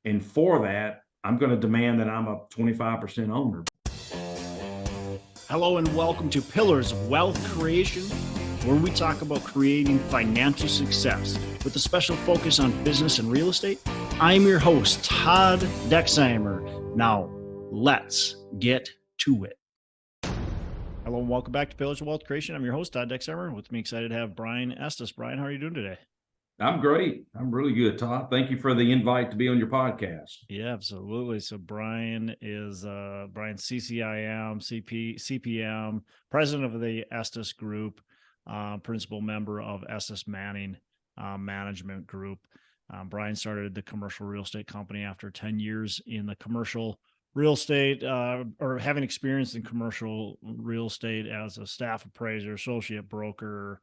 And for that, I'm going to demand that I'm a 25% owner. Hello and welcome to Pillars of Wealth Creation, where we talk about creating financial success with a special focus on business and real estate. I'm your host, Todd Dexheimer. Now, let's get to it. Hello and welcome back to Pillars of Wealth Creation. I'm your host, Todd Dexheimer. With me, excited to have Brian Estes. Brian, how are you doing today? I'm great. I'm really good, Todd. Thank you for the invite to be on your podcast. Yeah, absolutely. So Brian is Brian CCIM, CPM, president of the Estes Group, principal member of Estes Manning Management Group. Brian started the commercial real estate company after 10 years in the commercial real estate or having experience in commercial real estate as a staff appraiser, associate broker,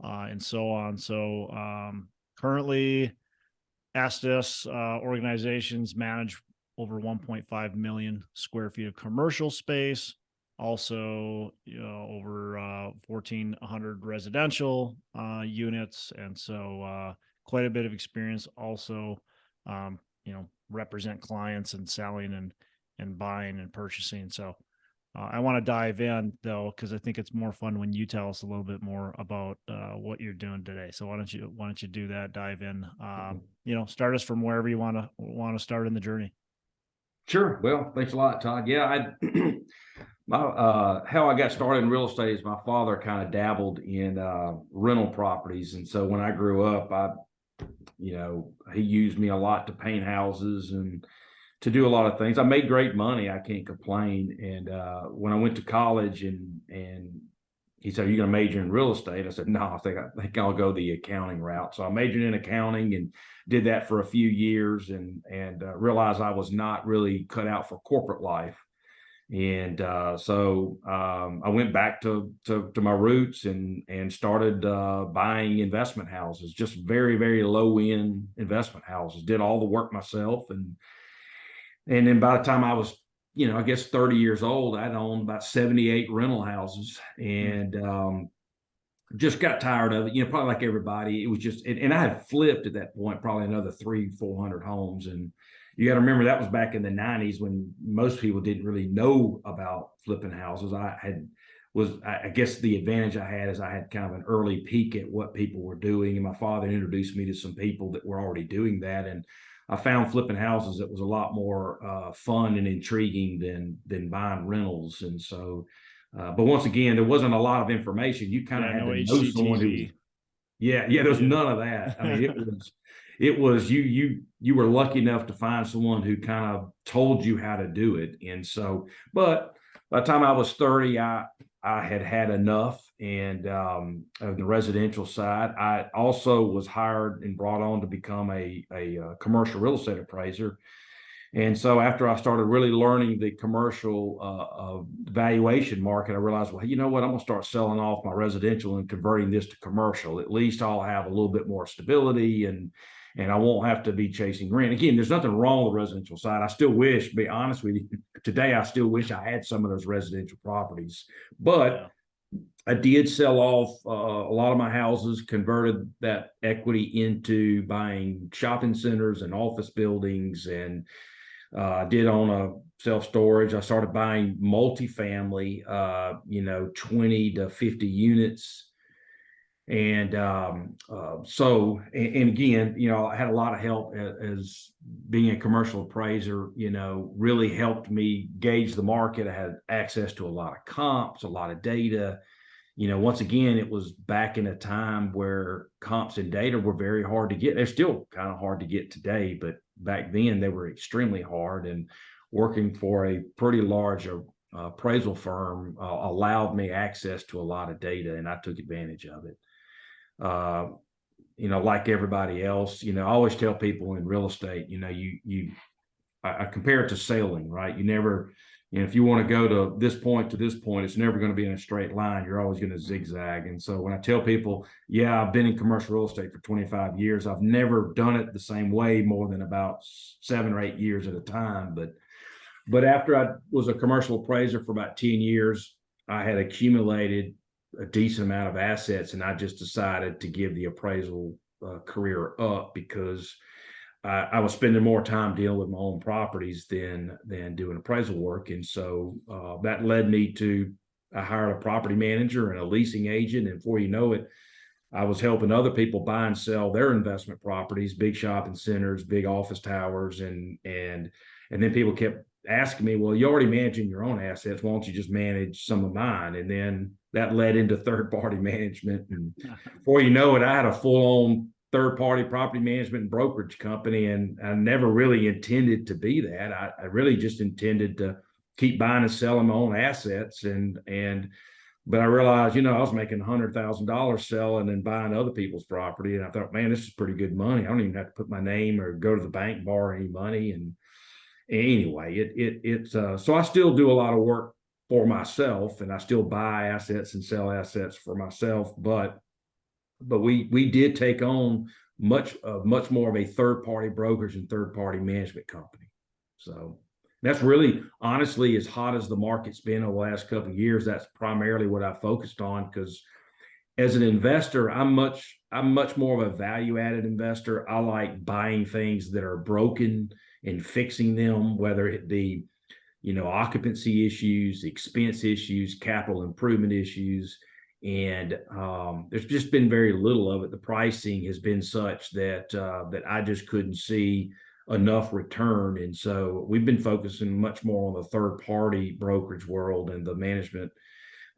and so on. So currently, Estes organizations manage over 1.5 million square feet of commercial space. Also, over 1,400 residential units, and so quite a bit of experience. Also, represent clients and selling and buying and purchasing. So I want to dive in though, because I think it's more fun when you tell us a little bit more about what you're doing today. So why don't you do that? Dive in. Start us from wherever you want to start in the journey. Sure. Well, thanks a lot, Todd. Yeah, how I got started in real estate is my father kind of dabbled in rental properties, and so when I grew up, he used me a lot to paint houses and to do a lot of things. I made great money. I can't complain. And when I went to college and he said, "Are you going to major in real estate?" I said, "No, I think I'll go the accounting route." So I majored in accounting and did that for a few years and realized I was not really cut out for corporate life. And so I went back to my roots and started buying investment houses, just very, very low end investment houses, did all the work myself. And then by the time I was, I guess 30 years old, I'd owned about 78 rental houses and just got tired of it, probably like everybody. It was just, and I had flipped at that point, probably another 300-400 homes. And you got to remember that was back in the 90s when most people didn't really know about flipping houses. I guess the advantage I had is I had kind of an early peek at what people were doing. And my father introduced me to some people that were already doing that. And I found flipping houses that was a lot more fun and intriguing than buying rentals. And so, but once again, there wasn't a lot of information. You kind of had to know someone who was, there was none of that. I mean, it was you were lucky enough to find someone who kind of told you how to do it. And so, but by the time I was 30, I had enough. And on the residential side, I also was hired and brought on to become a commercial real estate appraiser. And so after I started really learning the commercial valuation market, I realized, well, you know what, I'm going to start selling off my residential and converting this to commercial. At least I'll have a little bit more stability and I won't have to be chasing rent. Again, there's nothing wrong with the residential side. I still wish, to be honest with you, today I still wish I had some of those residential properties. But I did sell off a lot of my houses, converted that equity into buying shopping centers and office buildings, and did own a self-storage. I started buying multifamily, 20 to 50 units. And so again, I had a lot of help as being a commercial appraiser, really helped me gauge the market. I had access to a lot of comps, a lot of data. Once again, it was back in a time where comps and data were very hard to get. They're still kind of hard to get today, but back then they were extremely hard. And working for a pretty large appraisal firm allowed me access to a lot of data, and I took advantage of it. Like everybody else, I always tell people in real estate, I compare it to sailing, right? You never, if you want to go to this point, it's never going to be in a straight line. You're always going to zigzag. And so when I tell people, I've been in commercial real estate for 25 years, I've never done it the same way more than about 7 or 8 years at a time. But after I was a commercial appraiser for about 10 years, I had accumulated a decent amount of assets, and I just decided to give the appraisal career up because I was spending more time dealing with my own properties than doing appraisal work. And so that led me to, I hired a property manager and a leasing agent. And before you know it, I was helping other people buy and sell their investment properties, big shopping centers, big office towers. And then people kept asking me, well, you're already managing your own assets. Why don't you just manage some of mine? And then that led into third party management. And before you know it, I had a full on third party property management and brokerage company. And I never really intended to be that. I really just intended to keep buying and selling my own assets. But I realized, I was making $100,000 selling and buying other people's property. And I thought, man, this is pretty good money. I don't even have to put my name or go to the bank and borrow any money. And anyway, so I still do a lot of work for myself, and I still buy assets and sell assets for myself. But we did take on much more of a third party brokerage and third party management company. So that's really, honestly, as hot as the market's been over the last couple of years, that's primarily what I focused on, because as an investor, I'm much more of a value added investor. I like buying things that are broken and fixing them, whether it be, occupancy issues, expense issues, capital improvement issues. And there's just been very little of it. The pricing has been such that I just couldn't see enough return. And so we've been focusing much more on the third party brokerage world and the management.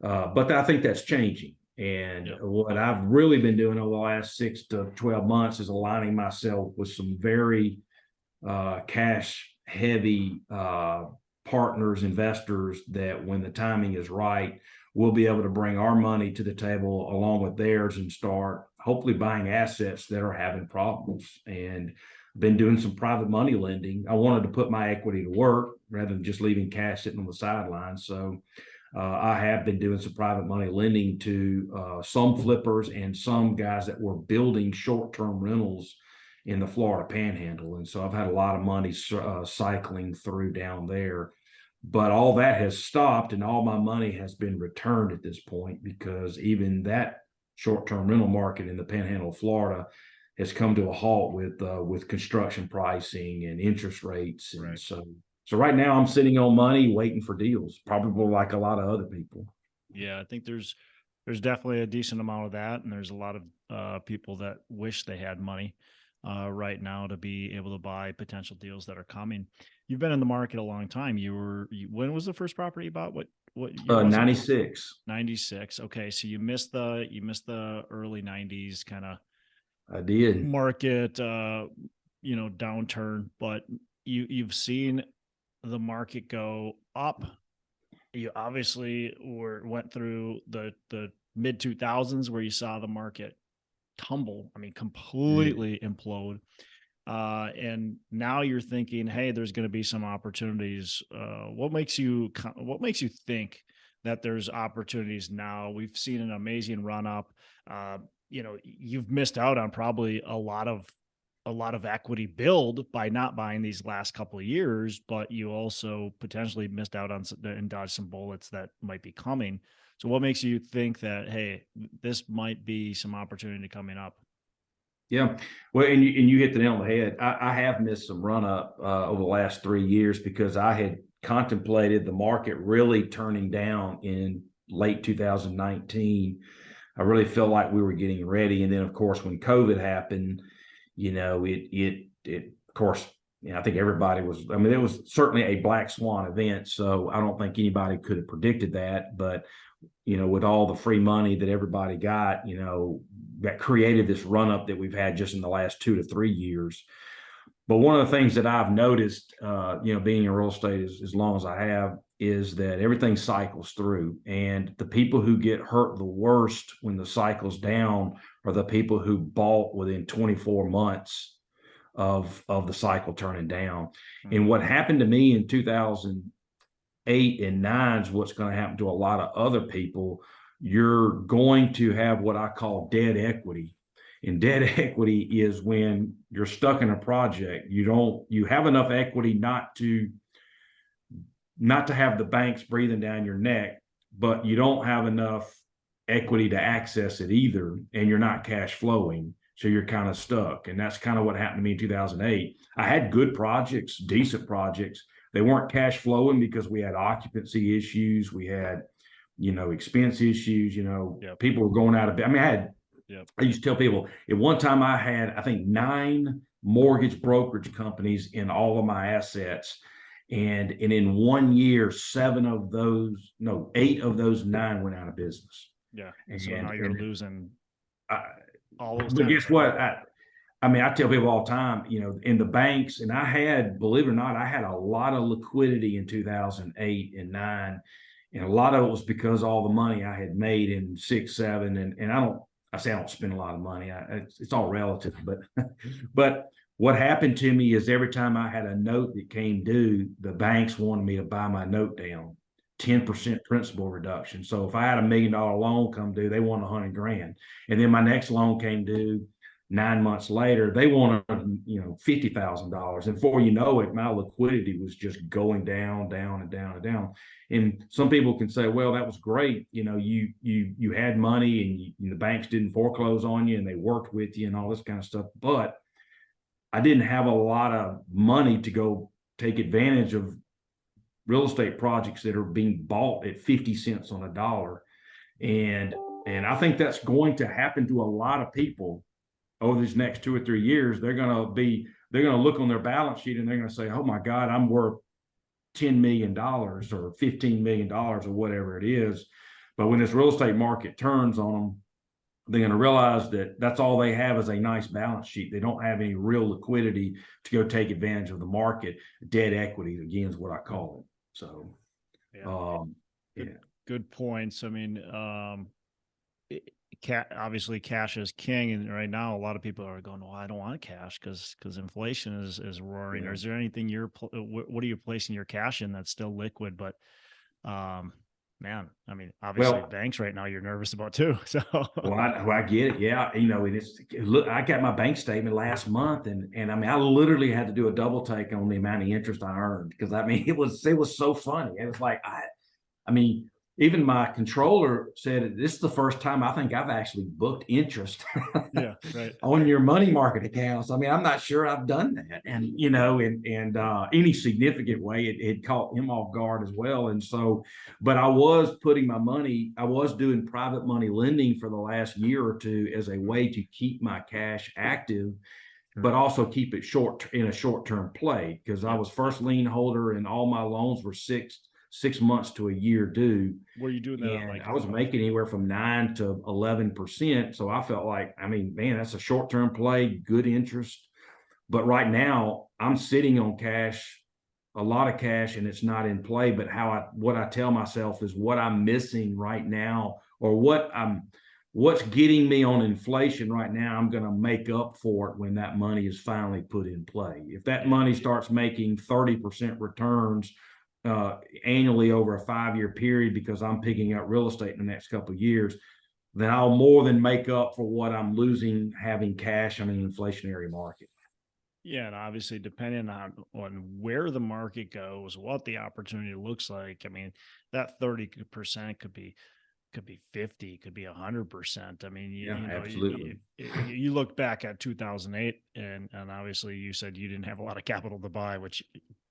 But I think that's changing. And what I've really been doing over the last 6 to 12 months is aligning myself with some very cash heavy partners, investors, that when the timing is right, we'll be able to bring our money to the table along with theirs and start hopefully buying assets that are having problems. And been doing some private money lending. I wanted to put my equity to work rather than just leaving cash sitting on the sidelines. So I have been doing some private money lending to some flippers and some guys that were building short-term rentals in the Florida Panhandle. And so I've had a lot of money cycling through down there. But all that has stopped, and all my money has been returned at this point, because even that short-term rental market in the Panhandle of Florida has come to a halt with construction pricing and interest rates. And so right now I'm sitting on money waiting for deals, probably like a lot of other people. Yeah, I think there's definitely a decent amount of that. And there's a lot of people that wish they had money right now to be able to buy potential deals that are coming. You've been in the market a long time. When was the first property you bought? What year was 96. 96. Okay. So you missed the early 90s kind of I did. market, downturn, but you've seen the market go up. You obviously went through the mid 2000s where you saw the market tumble. I mean, completely implode. And now you're thinking, hey, there's going to be some opportunities. What makes you think that there's opportunities now? We've seen an amazing run up. You've missed out on probably a lot of equity build by not buying these last couple of years, but you also potentially missed out on and dodged some bullets that might be coming. So what makes you think that, hey, this might be some opportunity coming up? Yeah. Well, and you hit the nail on the head. I have missed some run up over the last 3 years because I had contemplated the market really turning down in late 2019. I really felt like we were getting ready. And then, of course, when COVID happened, of course, I think everybody was, it was certainly a black swan event. So I don't think anybody could have predicted that. But, with all the free money that everybody got, that created this run up that we've had just in the last 2 to 3 years. But one of the things that I've noticed, being in real estate as long as I have, is that everything cycles through. And the people who get hurt the worst when the cycle's down are the people who bought within 24 months of the cycle turning down. Mm-hmm. And what happened to me in 2008 and 9 is what's going to happen to a lot of other people. You're going to have what I call dead equity. And dead equity is when you're stuck in a project. You have enough equity not to have the banks breathing down your neck, but you don't have enough equity to access it either, and you're not cash flowing. So you're kind of stuck. And that's kind of what happened to me in 2008. I had good projects, decent projects. They weren't cash flowing because we had occupancy issues. We had, expense issues, people were going out of bed. I mean, I used to tell people at one time I had, I think, 9 mortgage brokerage companies in all of my assets. And in 1 year, 8 of those 9 went out of business. Yeah. So now you're losing all those. But guess what? I tell people all the time, in the banks, and I had, believe it or not, I had a lot of liquidity in 2008 and 9. And a lot of it was because all the money I had made in 6, 7, and I say I don't spend a lot of money. It's all relative, but what happened to me is every time I had a note that came due, the banks wanted me to buy my note down, 10% principal reduction. So if I had $1 million loan come due, they wanted 100 grand. And then my next loan came due 9 months later, they wanted, $50,000. And before you know it, my liquidity was just going down, down, and down, and down. And some people can say, well, that was great. You had money and the banks didn't foreclose on you and they worked with you and all this kind of stuff. But I didn't have a lot of money to go take advantage of real estate projects that are being bought at 50 cents on a dollar. And I think that's going to happen to a lot of people over these next 2 or 3 years. They're going to look on their balance sheet and they're going to say, oh my God, I'm worth $10 million or $15 million or whatever it is. But when this real estate market turns on them, they're going to realize that that's all they have is a nice balance sheet. They don't have any real liquidity to go take advantage of the market. Dead equity, again, is what I call it. So, Good points. I mean, obviously cash is king, and right now a lot of people are going, well, I don't want cash because inflation is roaring. Or is there anything what are you placing your cash in that's still liquid? But man, I mean, obviously banks right now you're nervous about too. So I get it. Yeah. Look, I got my bank statement last month and I mean, I literally had to do a double take on the amount of interest I earned because it was so funny. It was like, even my controller said, this is the first time I think I've actually booked interest on your money market accounts. I mean, I'm not sure I've done that. And, any significant way, it caught him off guard as well. And so, but I was doing private money lending for the last year or two as a way to keep my cash active, but also keep it in a short-term play. Because I was first lien holder and all my loans were 6 months to a year due. Were you doing that? I was making anywhere from 9 to 11%. So I felt like, man, that's a short-term play, good interest. But right now I'm sitting on cash, a lot of cash, and it's not in play. But what I tell myself is what I'm missing right now, or what's getting me on inflation right now, I'm going to make up for it when that money is finally put in play. If that money starts making 30% returns annually over a 5-year period because I'm picking up real estate in the next couple of years, then I'll more than make up for what I'm losing having cash in an inflationary market. Yeah, and obviously depending on where the market goes, what the opportunity looks like. I mean, that 30% could be 50, could be 100%. I mean, absolutely. You look back at 2008 and obviously you said you didn't have a lot of capital to buy, which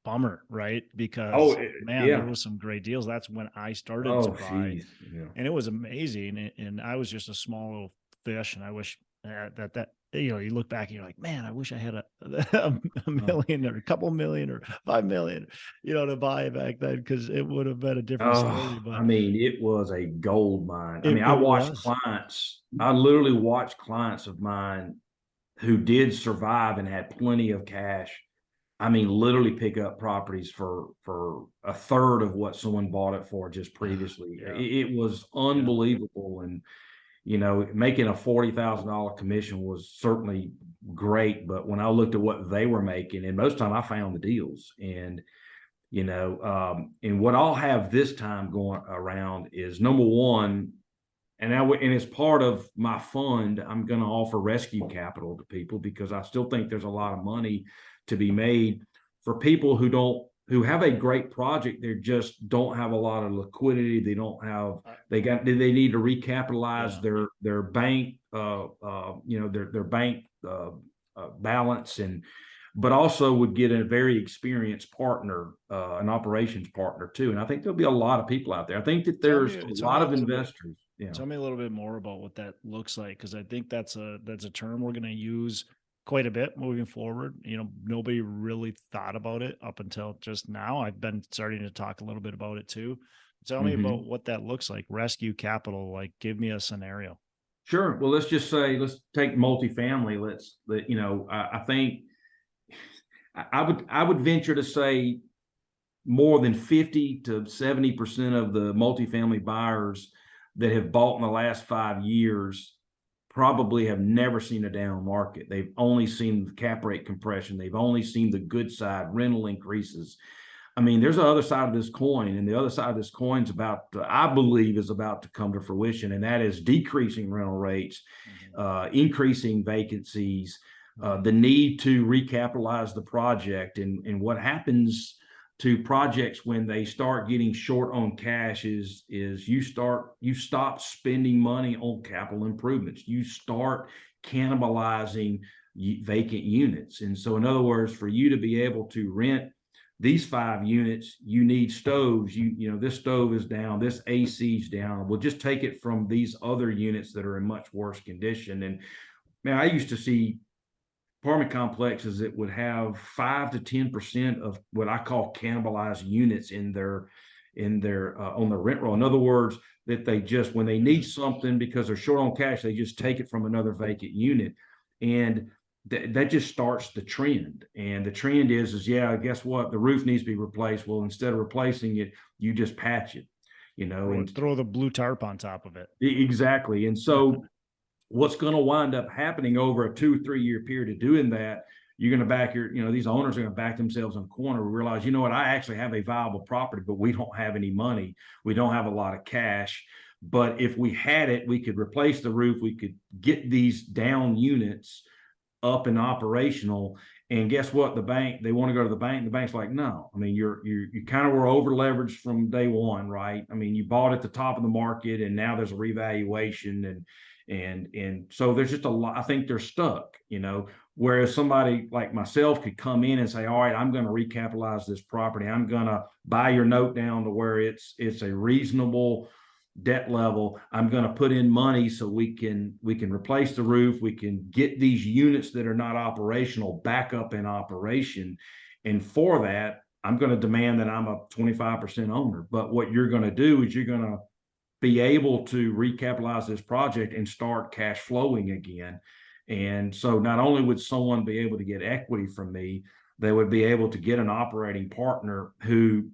bummer, right? Because there was some great deals. That's when I started to buy, and it was amazing. And I was just a small little fish, and I wish that you look back and you're like, man, I wish I had a million or a couple million or 5 million, to buy back then, because it would have been a different story. But it was a gold mine. I literally watched clients of mine who did survive and had plenty of cash. Literally pick up properties for a third of what someone bought it for just previously. It was unbelievable. And, making a $40,000 commission was certainly great. But when I looked at what they were making, and most of the time I found the deals, and, and what I'll have this time going around is, number one, and as part of my fund, I'm going to offer rescue capital to people because I still think there's a lot of money to be made for people who who have a great project. They just don't have a lot of liquidity. They don't have, they need to recapitalize their bank, their bank balance, but also would get a very experienced partner, an operations partner too. And I think there'll be a lot of people out there. I think that there's a lot of investors. Tell me a little bit more about what that looks like, because I think that's a term we're going to use quite a bit moving forward. Nobody really thought about it up until just now. I've been starting to talk a little bit about it too. Tell me about what that looks like. Rescue capital, like give me a scenario. Sure. Well, let's just say, let's take multifamily. I think I would venture to say more than 50 to 70% of the multifamily buyers that have bought in the last 5 years probably have never seen a down market. They've only seen the cap rate compression. They've only seen the good side, rental increases. I mean, there's the other side of this coin, and the other side of this coin is I believe, is about to come to fruition, and that is decreasing rental rates, increasing vacancies, the need to recapitalize the project. And what happens to projects when they start getting short on cash is you stop spending money on capital improvements. You start cannibalizing vacant units. And so, in other words, for you to be able to rent these 5 units, you need stoves. This stove is down, this AC's down. We'll just take it from these other units that are in much worse condition. And man, I used to see apartment complexes that would have 5 to 10% of what I call cannibalized units in their on the rent roll. In other words, that they just, when they need something because they're short on cash, they just take it from another vacant unit. And that just starts the trend. And the trend is guess what? The roof needs to be replaced. Well, instead of replacing it, you just patch it, and throw the blue tarp on top of it. Exactly. And so what's going to wind up happening over a 2 or 3 year period of doing that, you're going to back these owners are going to back themselves in a corner. We realize, what, I actually have a viable property, but we don't have any money. We don't have a lot of cash. But if we had it, we could replace the roof. We could get these down units up and operational. And guess what? The bank, they want to go to the bank. The bank's like, no. I mean, you kind of were over leveraged from day one, right? I mean, you bought at the top of the market, and now there's a revaluation, and so there's just a lot. I think they're stuck, whereas somebody like myself could come in and say, all right, I'm going to recapitalize this property. I'm going to buy your note down to where it's a reasonable debt level. I'm going to put in money so we can replace the roof. We can get these units that are not operational back up in operation. And for that, I'm going to demand that I'm a 25% owner. But what you're going to do is you're going to be able to recapitalize this project and start cash flowing again. And so not only would someone be able to get equity from me, they would be able to get an operating partner who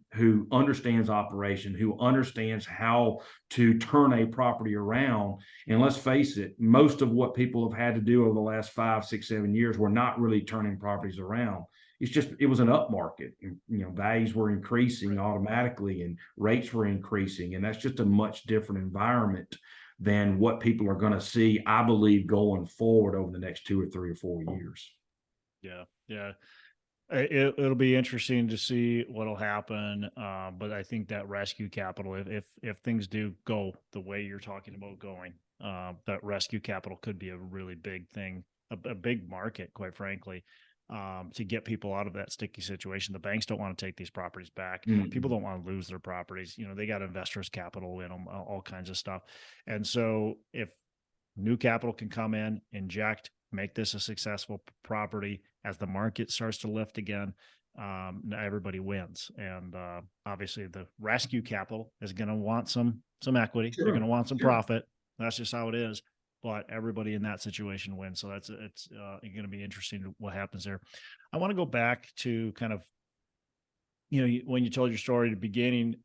understands operation, who understands how to turn a property around. And let's face it, most of what people have had to do over the last 5, 6, 7 years were not really turning properties around. It was an up market. Values were increasing automatically and rates were increasing. And that's just a much different environment than what people are going to see, I believe, going forward over the next 2 or 3 or 4 years. Yeah. Yeah. It'll be interesting to see what'll happen. But I think that rescue capital, if things do go the way you're talking about going, that rescue capital could be a really big thing, a big market, quite frankly, to get people out of that sticky situation. The banks don't want to take these properties back. Mm-hmm. People don't want to lose their properties. They got investors' capital in them, all kinds of stuff. And so if new capital can come in, inject, make this a successful property as the market starts to lift again, everybody wins. And obviously the rescue capital is going to want some equity. Sure. They're going to want some profit. That's just how it is. But everybody in that situation wins. So it's going to be interesting what happens there. I want to go back to kind of, when you told your story at the beginning,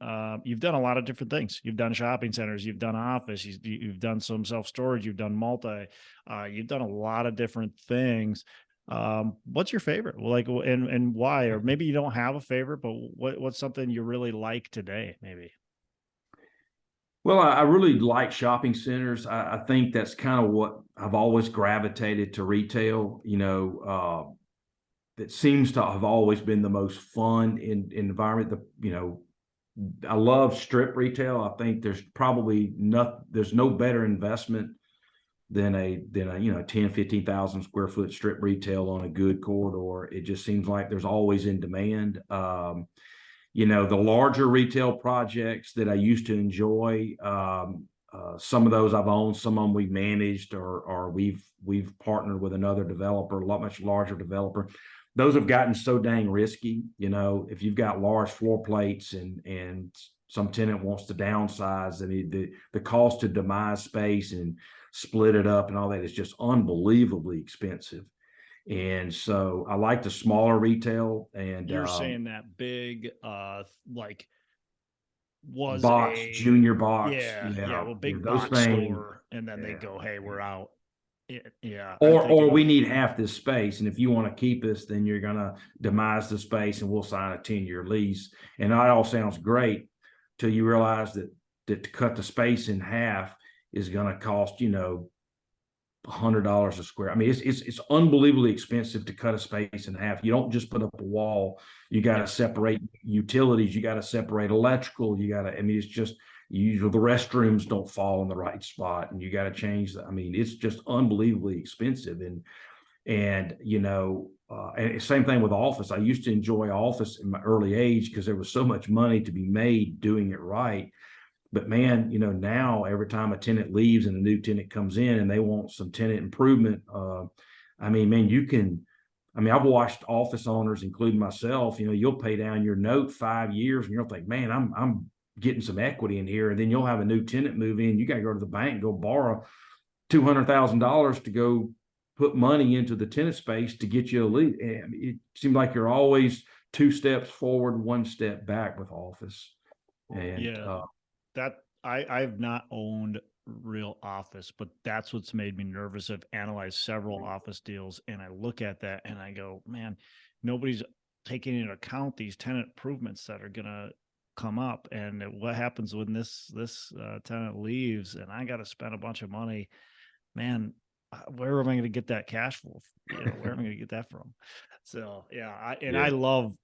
you've done a lot of different things. You've done shopping centers, you've done office, you've done some self-storage, you've done multi, you've done a lot of different things. What's your favorite? And why? Or maybe you don't have a favorite, but what's something you really like today, maybe? Well, I really like shopping centers. I think that's kind of what I've always gravitated to retail. that seems to have always been the most fun in environment. I love strip retail. I think there's probably there's no better investment than a 10, 15,000 square foot strip retail on a good corridor. It just seems like there's always in demand. The larger retail projects that I used to enjoy, some of those I've owned, some of them we've managed, or we've partnered with another developer, a lot much larger developer. Those have gotten so dang risky. If you've got large floor plates and some tenant wants to downsize, and the cost to demise space and split it up and all that is just unbelievably expensive. And so I like the smaller retail. And you're saying that big, like was box, a junior box, well, big those box things. store, and then they go, hey, we're out. Yeah. Or we need half this space, and if you want to keep us, then you're gonna demise the space, and we'll sign a 10-year lease. And that all sounds great till you realize that to cut the space in half is gonna cost $100 a square. I mean, it's unbelievably expensive to cut a space in half. You don't just put up a wall. You got to separate utilities. You got to separate electrical. It's just usually the restrooms don't fall in the right spot, and you got to change that. I mean, it's just unbelievably expensive. And same thing with office. I used to enjoy office in my early age because there was so much money to be made doing it right. But man, now every time a tenant leaves and a new tenant comes in and they want some tenant improvement, I've watched office owners, including myself, you'll pay down your note 5 years and you'll think, man, I'm getting some equity in here. And then you'll have a new tenant move in. You got to go to the bank and go borrow $200,000 to go put money into the tenant space to get you a lease. It seems like you're always 2 steps forward, 1 step back with office. And that I've not owned real office, but that's what's made me nervous. I've analyzed several office deals, and I look at that and I go, man, nobody's taking into account these tenant improvements that are gonna come up, and what happens when this tenant leaves and I got to spend a bunch of money. Man, where am I going to get that cash flow? Where am I going to get that from? So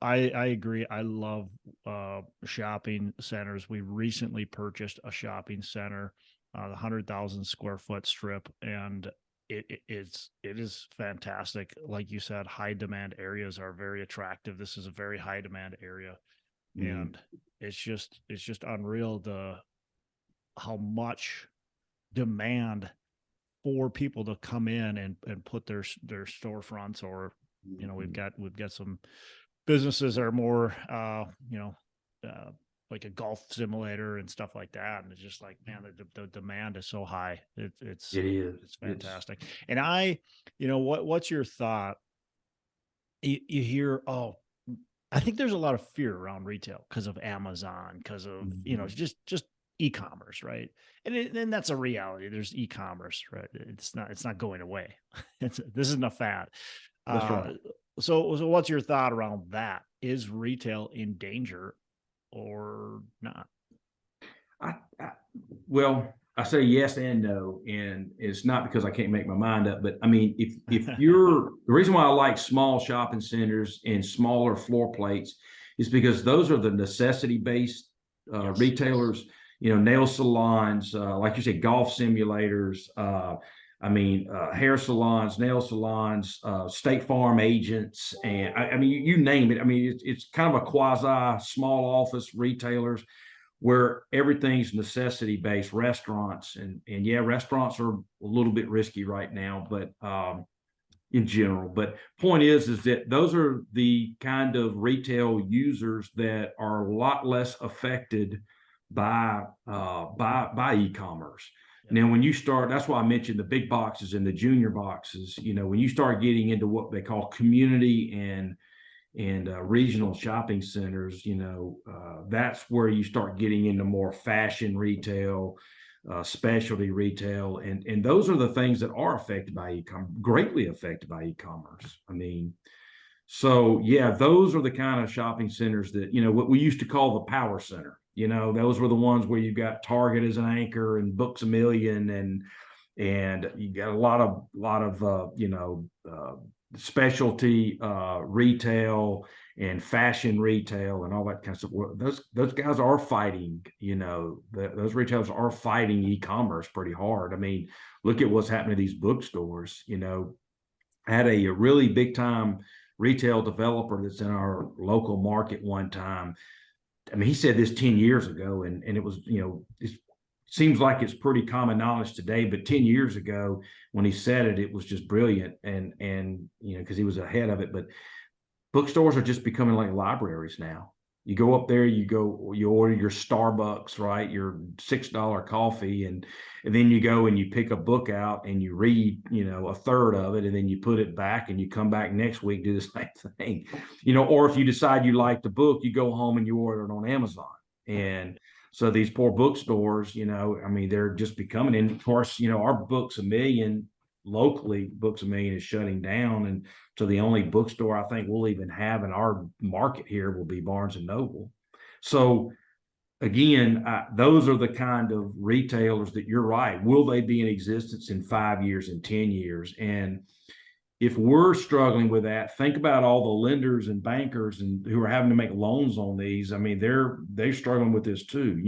I agree. I love shopping centers. We recently purchased a shopping center, the 100,000 square foot strip, and it is fantastic. Like you said, high demand areas are very attractive. This is a very high demand area, and it's just unreal how much demand for people to come in and put their storefronts, or we've got some businesses that are more like a golf simulator and stuff like that, and it's just like, man, the demand is so high. It's fantastic. And what's your thought? You hear, I think there's a lot of fear around retail because of Amazon, because of just e-commerce, right? And that's a reality. There's e-commerce, right? It's not going away. This isn't a fad. That's right. So what's your thought around that? Is retail in danger or not? I say yes and no, and it's not because I can't make my mind up. But I mean, if you're the reason why I like small shopping centers and smaller floor plates is because those are the necessity-based retailers. Nail salons, like you said, golf simulators. Hair salons, nail salons, State Farm agents, and you name it. It's kind of a quasi small office retailers where everything's necessity based. Restaurants and restaurants are a little bit risky right now, but in general. But point is that those are the kind of retail users that are a lot less affected by e-commerce. Now, when you start, that's why I mentioned the big boxes and the junior boxes. When you start getting into what they call community and regional shopping centers, that's where you start getting into more fashion retail, specialty retail, and those are the things that are affected by e-commerce, greatly affected by e-commerce. So those are the kind of shopping centers that what we used to call the power center. Those were the ones where you've got Target as an anchor and Books A Million, and you got a lot of specialty retail and fashion retail and all that kind of stuff. Well, those guys are fighting, those retailers are fighting e-commerce pretty hard. I mean, look at what's happening to these bookstores. I had a really big time retail developer that's in our local market one time. I mean, he said this 10 years ago, and it was, it seems like it's pretty common knowledge today, but 10 years ago when he said it, it was just brilliant. And because he was ahead of it. But bookstores are just becoming like libraries now. You go up there, you order your Starbucks, right? Your $6 coffee, and then you go and you pick a book out and you read, a third of it, and then you put it back and you come back next week, do the same thing, or if you decide you like the book, you go home and you order it on Amazon. And so these poor bookstores, I mean, they're just becoming, and of course, our Books A Million locally, Books A Million is shutting down. And so the only bookstore I think we'll even have in our market here will be Barnes and Noble. So again, those are the kind of retailers that you're right. Will they be in existence in 5 years and 10 years? And if we're struggling with that, think about all the lenders and bankers and who are having to make loans on these. I mean, they're struggling with this too.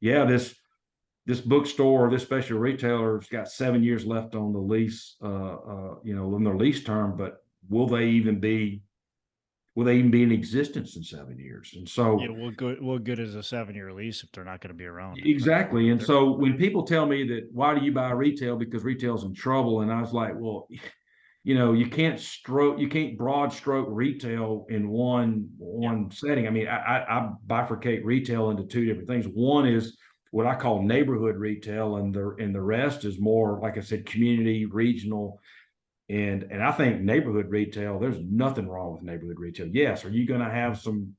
Yeah, this bookstore or this special retailer's got 7 years left on the lease, on their lease term, but will they even be in existence in 7 years? And so, what good is a 7-year lease if they're not going to be around? Exactly. And so when people tell me that, why do you buy retail? Because retail's in trouble. And I was like, well, you can't broad stroke retail in one setting. I mean, I bifurcate retail into two different things. One is what I call neighborhood retail, and the rest is more, like I said, community, regional. And I think neighborhood retail, there's nothing wrong with neighborhood retail. Yes, are you going to have some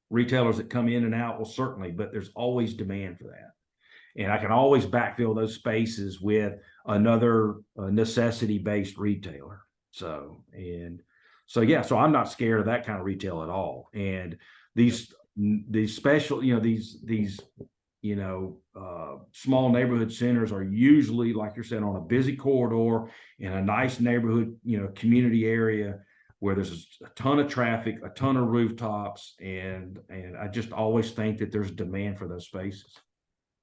retailers that come in and out? Well, certainly, but there's always demand for that. And I can always backfill those spaces with another necessity-based retailer. So yeah, so I'm not scared of that kind of retail at all. And these special, these small neighborhood centers are usually, like you're saying, on a busy corridor in a nice neighborhood, community area where there's a ton of traffic, a ton of rooftops, and I just always think that there's demand for those spaces.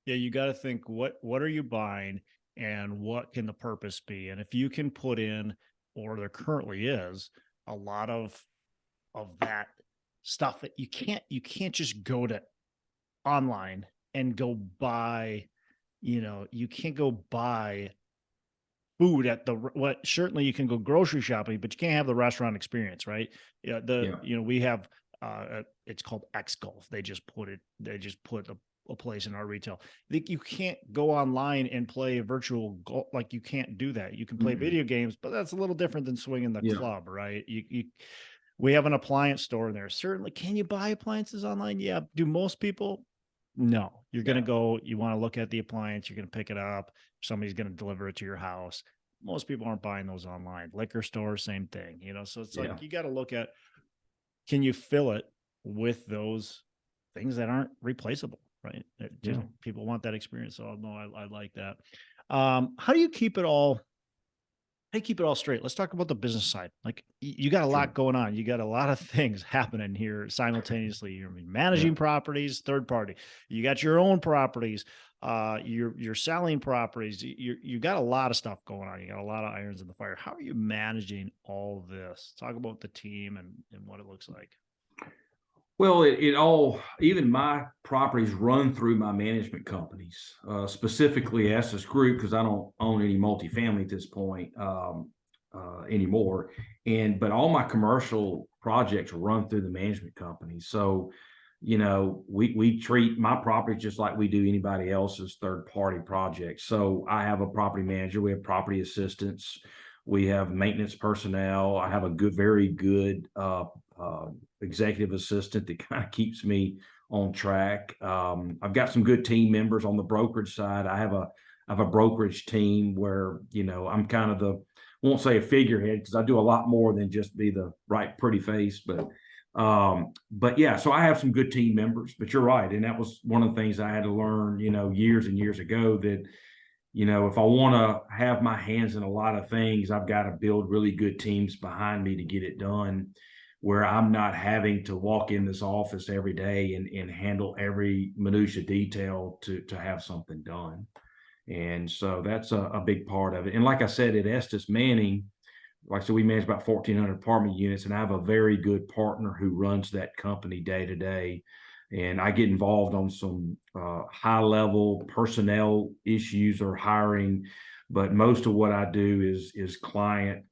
Yeah, you got to think, what are you buying and what can the purpose be? And if you can put in, or there currently is a lot of that stuff that you can't just go to online and go buy, you can't go buy food at certainly you can go grocery shopping, but you can't have the restaurant experience, right? We have it's called X Golf. They just put a place in our retail. You can't go online and play a virtual golf. Like, you can't do that. You can play video games, but that's a little different than swinging the club, right? We have an appliance store in there. Certainly, can you buy appliances online? Yeah. Do most people? No. You're going to go, you want to look at the appliance, you're going to pick it up. Somebody's going to deliver it to your house. Most people aren't buying those online. Liquor store, same thing, so it's like, you got to look at, can you fill it with those things that aren't replaceable, right? People want that experience. So no, I like that. How do you keep it all straight? Let's talk about the business side. Like, you got a lot going on. You got a lot of things happening here simultaneously. You're managing properties, third party. You got your own properties. You're selling properties. You got a lot of stuff going on. You got a lot of irons in the fire. How are you managing all this? Talk about the team and what it looks like. Well, even my properties run through my management companies, specifically Estes Group, because I don't own any multifamily at this point anymore. But all my commercial projects run through the management company. So, we treat my properties just like we do anybody else's third party projects. So I have a property manager, we have property assistants, we have maintenance personnel. I have a very good executive assistant that kind of keeps me on track. I've got some good team members on the brokerage side. I have a brokerage team where, I'm kind of won't say a figurehead, because I do a lot more than just be the right pretty face, but yeah, so I have some good team members. But you're right, and that was one of the things I had to learn, years and years ago, that you know, if I want to have my hands in a lot of things, I've got to build really good teams behind me to get it done, where I'm not having to walk in this office every day and handle every minutia detail to have something done. And so that's a big part of it. And like I said, at Estes Manning, like I said, we manage about 1,400 apartment units, and I have a very good partner who runs that company day to day. And I get involved on some high level personnel issues or hiring, but most of what I do is client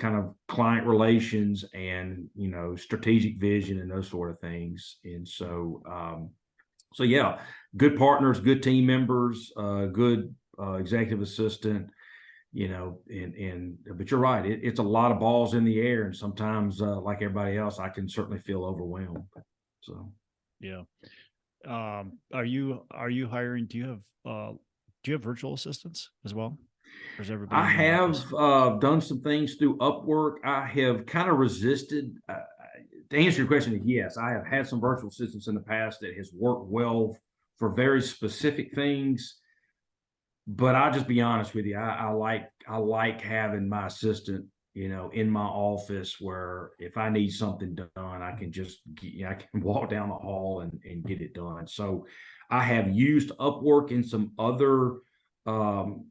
relations and, you know, strategic vision and those sort of things. And so yeah, good partners, good team members, good executive assistant, you know, but you're right. It's a lot of balls in the air. And sometimes, like everybody else, I can certainly feel overwhelmed. So, Yeah. Are you hiring? Do you have virtual assistants as well? Or is everybody I in the office? have done some things through Upwork. I have kind of resisted. To answer your question, yes, I have had some virtual assistants in the past that has worked well for very specific things. But I'll just be honest with you. I like having my assistant, you know, in my office, where if I need something done, I can I can walk down the hall and get it done. So I have used Upwork and some other um,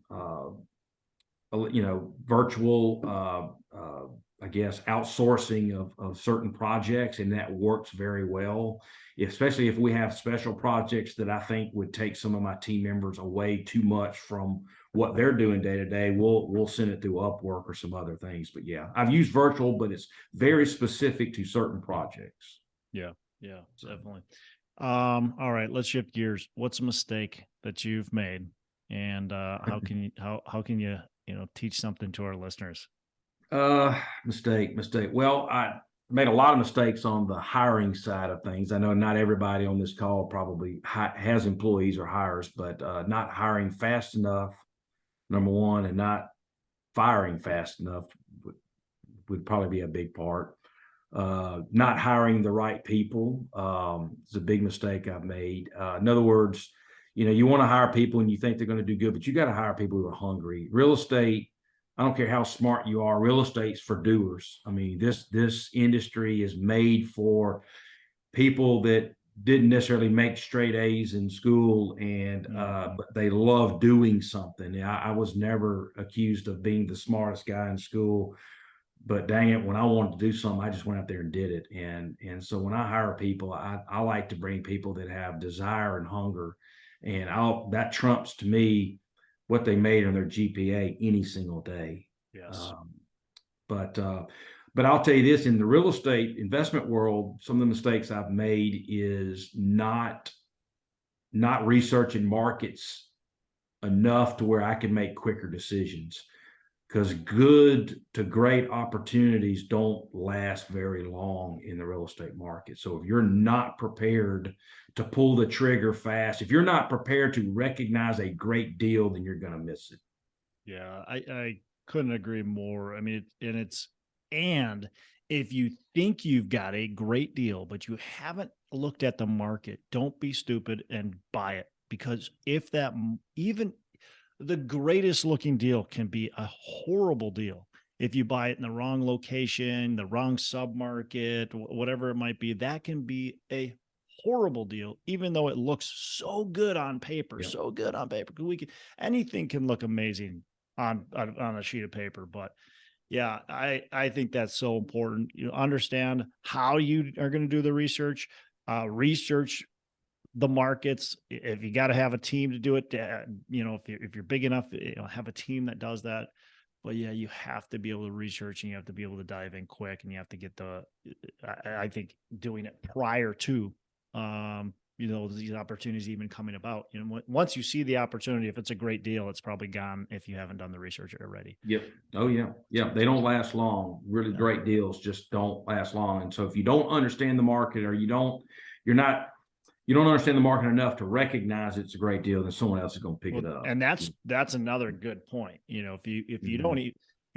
you know, virtual I guess outsourcing of certain projects, and that works very well, especially if we have special projects that I think would take some of my team members away too much from what they're doing day to day. We'll send it through Upwork or some other things. But yeah, I've used virtual, but it's very specific to certain projects. Yeah, yeah, definitely. All right, let's shift gears. What's a mistake that you've made, and how can you teach something to our listeners? Mistake. Well, I made a lot of mistakes on the hiring side of things. I know not everybody on this call probably has employees or hires, but not hiring fast enough, number one, and not firing fast enough would probably be a big part. Not hiring the right people is a big mistake I've made. In other words, you know, you want to hire people and you think they're going to do good, but you got to hire people who are hungry. Real estate, I don't care how smart you are, real estate's for doers. I mean, this industry is made for people that didn't necessarily make straight A's in school, and but they love doing something. I was never accused of being the smartest guy in school, but dang it, when I wanted to do something, I just went out there and did it. And so when I hire people, I like to bring people that have desire and hunger, and that trumps to me what they made on their GPA any single day. Yes. Um, but I'll tell you this: in the real estate investment world, some of the mistakes I've made is not researching markets enough to where I can make quicker decisions, because good to great opportunities don't last very long in the real estate market. So if you're not prepared to pull the trigger fast, if you're not prepared to recognize a great deal, then you're going to miss it. Yeah, I couldn't agree more. I mean, and if you think you've got a great deal, but you haven't looked at the market, don't be stupid and buy it, because if even the greatest looking deal can be a horrible deal if you buy it in the wrong location, the wrong submarket, whatever it might be. That can be a horrible deal, even though it looks so good on paper. Yep. So good on paper. Anything can look amazing on a sheet of paper, but yeah, I think that's so important. You understand how you are going to do the research. Research the markets. If you got to have a team to do it, if you're big enough, have a team that does that. But yeah, you have to be able to research, and you have to be able to dive in quick, and you have to get I think doing it prior to, these opportunities even coming about. Once you see the opportunity, if it's a great deal, it's probably gone if you haven't done the research already. Yep. Oh yeah. Yeah. They don't last long. Really great deals just don't last long. And so if you don't understand the market, or you don't understand the market enough to recognize it's a great deal, then someone else is going to pick it up. And that's another good point. If you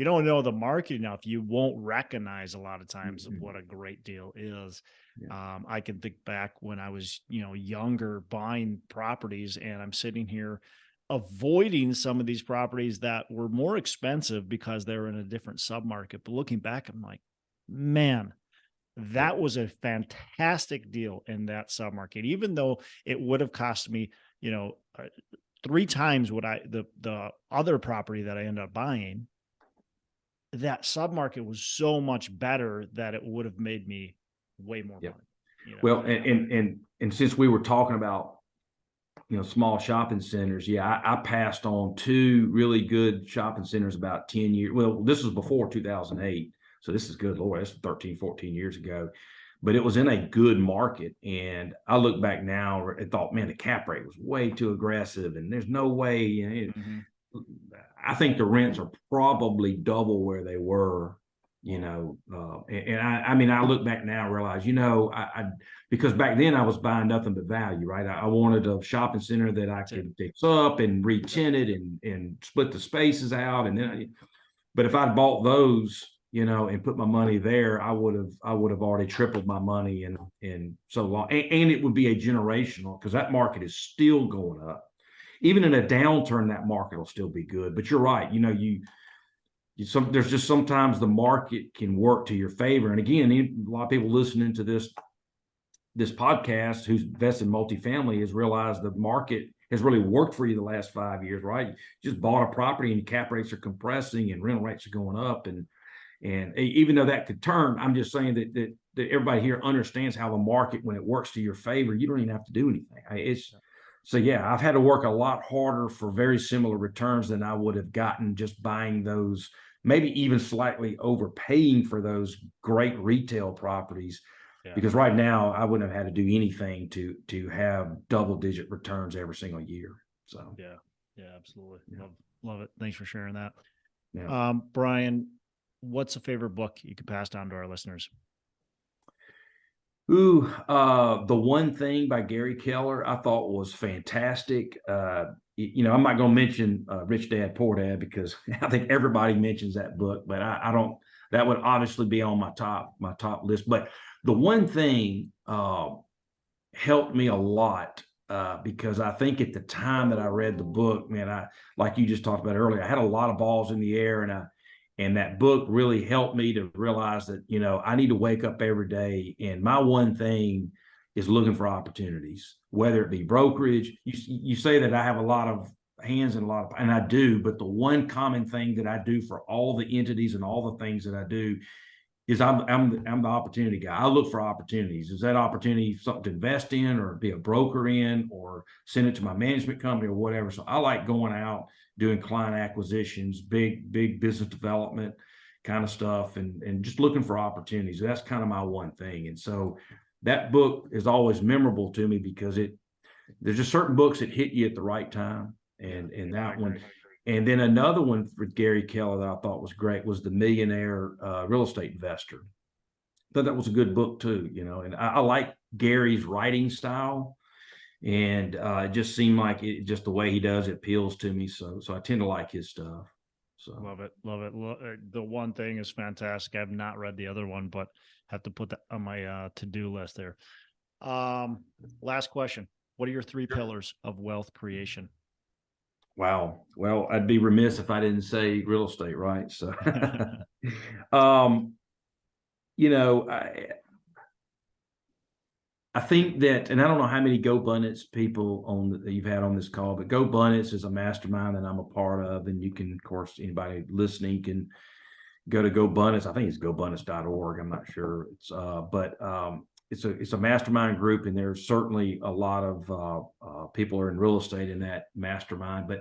don't know the market enough, you won't recognize a lot of times what a great deal is. Yeah. I can think back when I was, younger, buying properties, and I'm sitting here avoiding some of these properties that were more expensive because they were in a different submarket. But looking back, I'm like, man, that was a fantastic deal in that submarket, even though it would have cost me, 3 times what the other property that I ended up buying. That submarket was so much better that it would have made me way more money. Well, and since we were talking about, small shopping centers, I passed on 2 really good shopping centers about 10 years. Well, this was before 2008. So this is good, Lord, that's 13, 14 years ago. But it was in a good market. And I look back now and thought, man, the cap rate was way too aggressive. And there's no way, I think the rents are probably double where they were, I mean, I look back now and realize, because back then I was buying nothing but value, right? I wanted a shopping center that I could fix up and re-tenant it and split the spaces out. And then, but if I'd bought those, and put my money there, I would have already tripled my money in so long. And it would be a generational, because that market is still going up. Even in a downturn, that market will still be good. But you're right. There's just sometimes the market can work to your favor. And again, a lot of people listening to this podcast who's invested in multifamily has realized the market has really worked for you the last 5 years, right? You just bought a property and cap rates are compressing and rental rates are going up. And even though that could turn, I'm just saying that everybody here understands how the market, when it works to your favor, you don't even have to do anything. So I've had to work a lot harder for very similar returns than I would have gotten just buying those, maybe even slightly overpaying for those great retail properties. Yeah. Because right now I wouldn't have had to do anything to have double-digit returns every single year. So yeah, absolutely. Yeah. Love it. Thanks for sharing that. Yeah. Brian, what's a favorite book you could pass down to our listeners? The One Thing by Gary Keller, I thought was fantastic. I'm not going to mention Rich Dad, Poor Dad, because I think everybody mentions that book, but I don't, that would obviously be on my top list. But The One Thing helped me a lot because I think at the time that I read the book, man, like you just talked about earlier, I had a lot of balls in the air, and that book really helped me to realize that, I need to wake up every day. And my one thing is looking for opportunities, whether it be brokerage. You say that I have a lot of hands in and I do, but the one common thing that I do for all the entities and all the things that I do is I'm the opportunity guy. I look for opportunities. Is that opportunity something to invest in or be a broker in or send it to my management company or whatever? So I like going out, doing client acquisitions, big business development kind of stuff, and just looking for opportunities. That's kind of my one thing. And so that book is always memorable to me because there's just certain books that hit you at the right time. And that one. And then another one for Gary Keller that I thought was great was The Millionaire Real Estate Investor. I thought that was a good book too, and I like Gary's writing style. And it just seemed like just the way he does it appeals to me. So I tend to like his stuff. So love it. The One Thing is fantastic. I've not read the other one, but have to put that on my to-do list there. Last question. What are your 3 pillars of wealth creation? Wow. Well, I'd be remiss if I didn't say real estate, right? So, I think that, and I don't know how many GoBundance people that you've had on this call, but GoBundance is a mastermind that I'm a part of. And you can, of course, anybody listening can go to GoBundance. I think it's gobundance.org. I'm not sure. It's a mastermind group, and there's certainly a lot of people are in real estate in that mastermind. But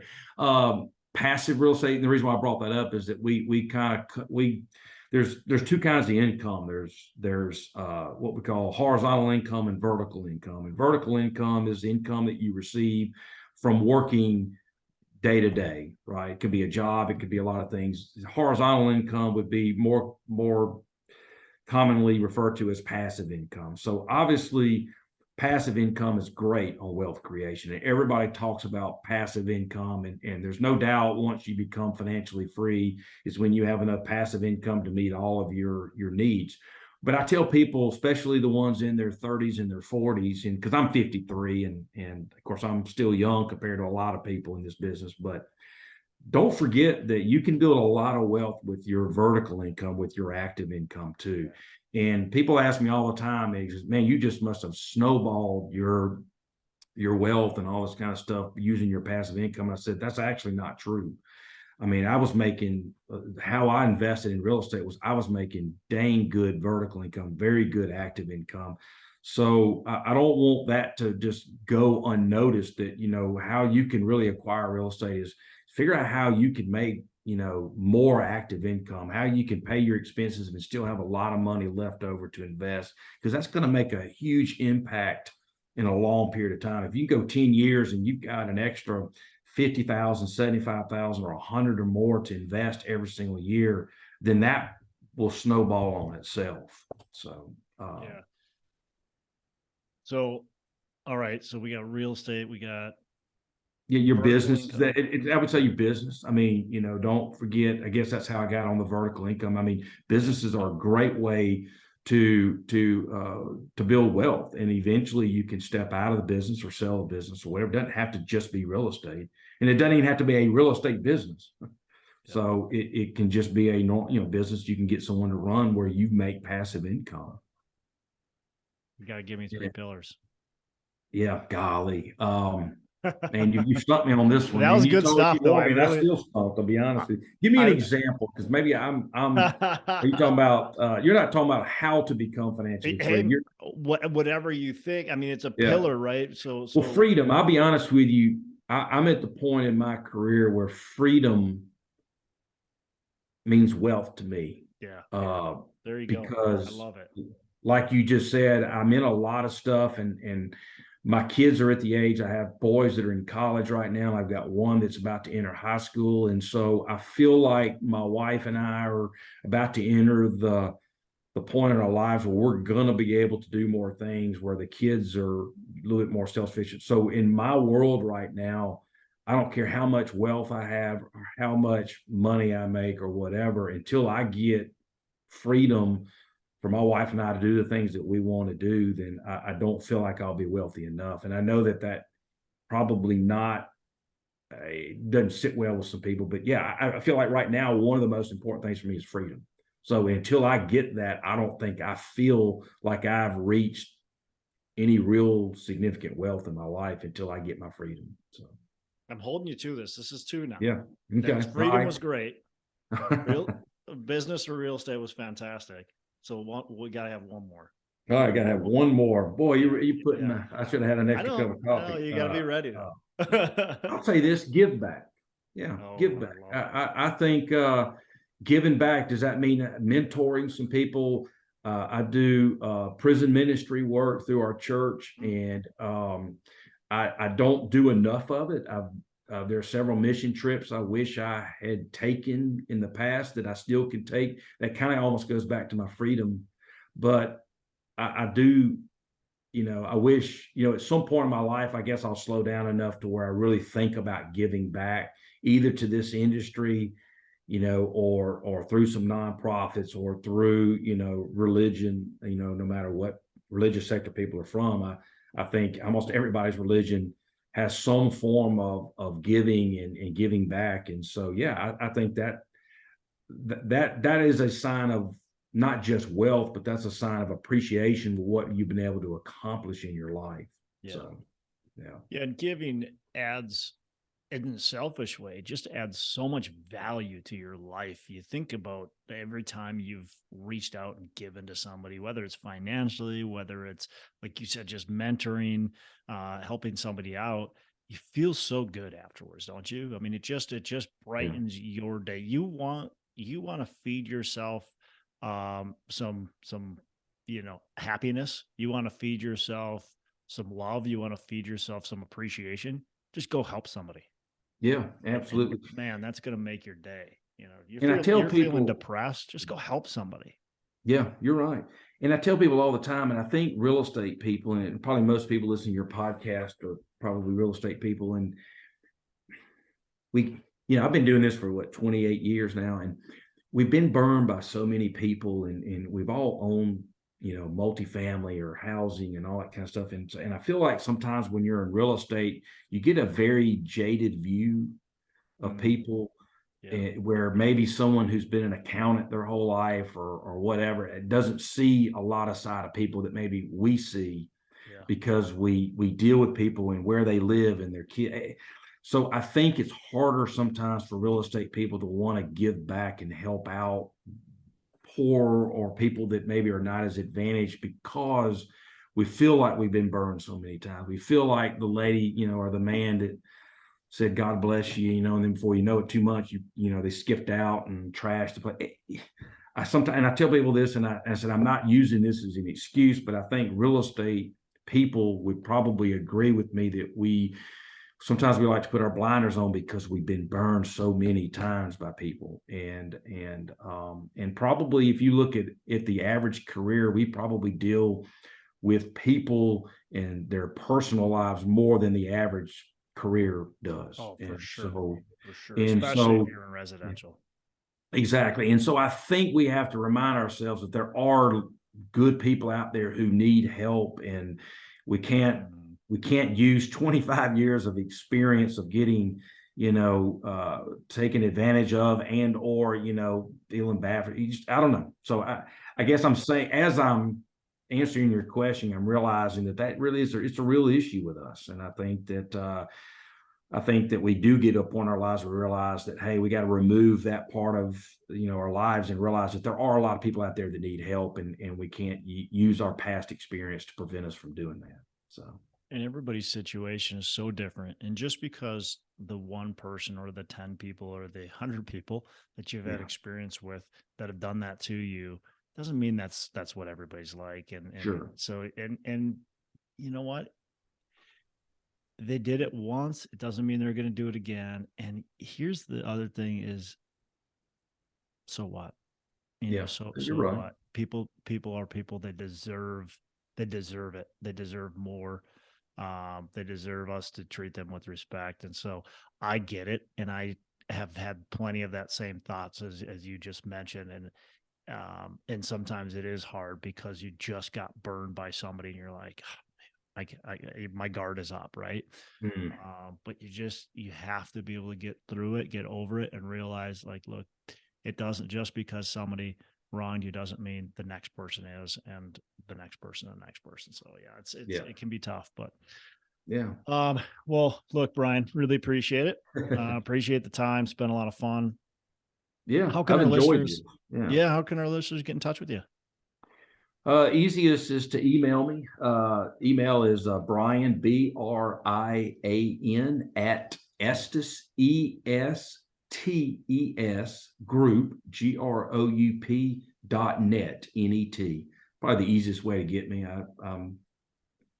passive real estate, and the reason why I brought that up is that there's 2 kinds of income. There's what we call horizontal income and vertical income. And vertical income is the income that you receive from working day to day, right? It could be a job, it could be a lot of things. Horizontal income would be more commonly referred to as passive income. So obviously passive income is great on wealth creation, and everybody talks about passive income, and there's no doubt once you become financially free is when you have enough passive income to meet all of your needs. But I tell people, especially the ones in their 30s and their 40s, and because I'm 53, and of course I'm still young compared to a lot of people in this business, but don't forget that you can build a lot of wealth with your vertical income, with your active income too. And people ask me all the time, they just, man, you just must have snowballed your wealth and all this kind of stuff using your passive income. And I said, that's actually not true. I mean, I was making how I invested in real estate was I was making dang good vertical income, very good active income. So I don't want that to just go unnoticed that, you know, how you can really acquire real estate is figure out how you can make, you know, more active income, how you can pay your expenses and still have a lot of money left over to invest, because that's going to make a huge impact in a long period of time. If you go 10 years and you've got an extra 50,000, 75,000, or 100 or more to invest every single year, then that will snowball on itself. So, yeah. So, all right. So we got real estate. We got your vertical business, income. I would say your business. I mean, you know, don't forget, I guess that's how I got on the vertical income. I mean, businesses are a great way to build wealth, and eventually you can step out of the business or sell the business or whatever. It doesn't have to just be real estate, and it doesn't even have to be a real estate business. So it can just be a, you know, business you can get someone to run where you make passive income. You got to give me three pillars. Yeah, golly. Man, you stumped me on this one. That And was you good told me stuff, you though. want me, and I still stumped, to be honest with you. Give me an example, because maybe are you talking about, you're not talking about how to become financially free. Hey, whatever you think. I mean, it's a Yeah. pillar, right? So Well, freedom, I'll be honest with you. I'm at the point in my career where freedom means wealth to me. yeah. There you go. I Because love it. like you just said, I'm in a lot of stuff, and my kids are at the age, I have boys that are in college right now. I've got one that's about to enter high school. And so I feel like my wife and I are about to enter the point in our lives where we're going to be able to do more things, where the kids are a little bit more self-sufficient. So in my world right now, I don't care how much wealth I have or how much money I make or whatever, until I get freedom for my wife and I to do the things that we want to do, then I don't feel like I'll be wealthy enough. And I know that probably not, it doesn't sit well with some people, but yeah, I feel like right now, one of the most important things for me is freedom. So until I get that, I don't think I feel like I've reached any real significant wealth in my life until I get my freedom. So I'm holding you to this. This is two now. yeah. Okay. Freedom was great. Real business or real estate was fantastic. So we got to have one more. All right, I gotta have one more. Boy, you putting I should have had an extra cup of coffee. I know, you got to be ready though. I'll say this: give back. Yeah, give back. I think giving back, does that mean mentoring some people? I do prison ministry work through our church, and I don't do enough of it. There are several mission trips I wish I had taken in the past that I still could take. That kind of almost goes back to my freedom, but I do, you know, I wish, you know, at some point in my life, I guess I'll slow down enough to where I really think about giving back, either to this industry, you know, or through some nonprofits, or through, you know, religion, you know, no matter what religious sector people are from. I think almost everybody's religion has some form of giving and giving back. And so, yeah, I think that is a sign of not just wealth, but that's a sign of appreciation for what you've been able to accomplish in your life. Yeah. So, yeah. Yeah. And giving adds, in a selfish way, just adds so much value to your life. You think about every time you've reached out and given to somebody, whether it's financially, whether it's, like you said, just mentoring, helping somebody out, you feel so good afterwards, don't you? I mean, it just brightens your day. You want to feed yourself some you know, happiness. You want to feed yourself some love. You want to feed yourself some appreciation. Just go help somebody. Yeah, absolutely. And man, that's going to make your day. You know, you're feeling depressed, just go help somebody. Yeah, you're right. And I tell people all the time, and I think real estate people, and probably most people listening to your podcast are probably real estate people. And you know, I've been doing this for 28 years now, and we've been burned by so many people, and we've all owned multifamily or housing and all that kind of stuff. And I feel like sometimes when you're in real estate, you get a very jaded view of people. Yeah. Where maybe someone who's been an accountant their whole life or whatever, it doesn't see a lot of side of people that maybe we see, because we deal with people and where they live and their kids. So I think it's harder sometimes for real estate people to want to give back and help out poor or people that maybe are not as advantaged, because we feel like we've been burned so many times. We feel like the lady, or the man that said, God bless you, and then before you know it too much, they skipped out and trashed the place. I tell people this, and I said, I'm not using this as an excuse, but I think real estate people would probably agree with me that sometimes we like to put our blinders on because we've been burned so many times by people. And probably if you look at the average career, we probably deal with people and their personal lives more than the average career does. Oh, for sure. So, for sure. Especially if you're in residential. Exactly. And so I think we have to remind ourselves that there are good people out there who need help, and we can't use 25 years of experience of getting, taken advantage of or, feeling bad for you. I don't know. So I guess I'm saying, as I'm answering your question, I'm realizing that really it's a real issue with us. And I think that we do get to a point in our lives where we realize that, hey, we got to remove that part of, our lives and realize that there are a lot of people out there that need help, and we can't use our past experience to prevent us from doing that. So. And everybody's situation is so different. And just because the one person or the 10 people or the 100 people that you've had experience with that have done that to you, doesn't mean that's what everybody's like. And sure. So, and you know what? They did it once. It doesn't mean they're going to do it again. And here's the other thing is, so what? So right. What? People are people. They deserve it. They deserve more. They deserve us to treat them with respect. And so I get it. And I have had plenty of that same thoughts as you just mentioned. And sometimes it is hard because you just got burned by somebody and you're like, my guard is up. Right. Mm-hmm. But you have to be able to get through it, get over it, and realize, like, look, it doesn't, just because somebody wronged you doesn't mean the next person is, and the next person and the next person. So it can be tough, but well, look, Brian, really appreciate it. Appreciate the time. It's been a lot of fun. Yeah. How can our listeners how can our listeners get in touch with you? Easiest is to email me. Email is Brian, BRIAN at Estes, ESTES group, GROUP.net, NET. Probably the easiest way to get me. I'm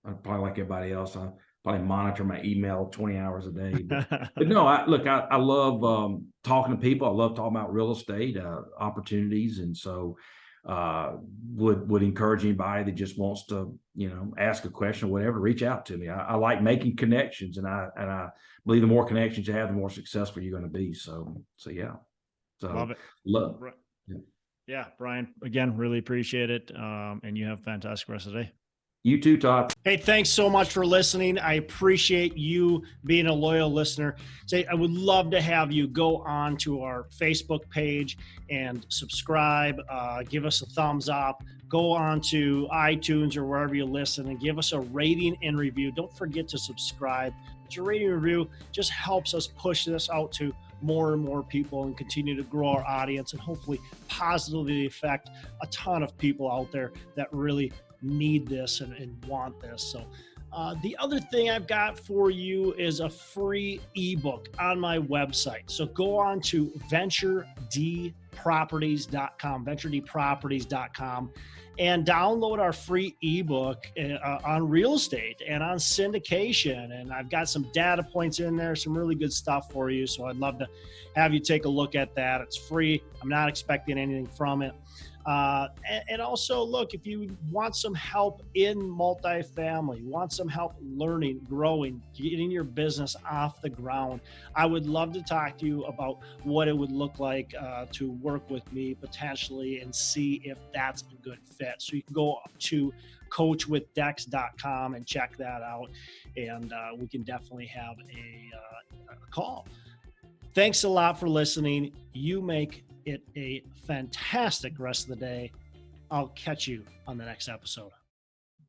probably like everybody else. I probably monitor my email 20 hours a day. But no, I love talking to people. I love talking about real estate opportunities. And so would encourage anybody that just wants to, ask a question or whatever, reach out to me. I like making connections, and I believe the more connections you have, the more successful you're going to be. So yeah. So love it. Yeah, Brian, again, really appreciate it. And you have a fantastic rest of the day. You too, Todd. Hey, thanks so much for listening. I appreciate you being a loyal listener. I would love to have you go on to our Facebook page and subscribe, give us a thumbs up, go on to iTunes or wherever you listen and give us a rating and review. Don't forget to subscribe. Your rating and review just helps us push this out to more and more people and continue to grow our audience and hopefully positively affect a ton of people out there that really need this and want this. So the other thing I've got for you is a free ebook on my website. So go on to venturedproperties.com, and download our free ebook on real estate and on syndication. And I've got some data points in there, some really good stuff for you. So I'd love to have you take a look at that. It's free. I'm not expecting anything from it. And also, look, if you want some help in multifamily, want some help learning, growing, getting your business off the ground, I would love to talk to you about what it would look like to work with me potentially and see if that's a good fit. So you can go to coachwithdex.com and check that out. And we can definitely have a call. Thanks a lot for listening. You make it a fantastic rest of the day. I'll catch you on the next episode.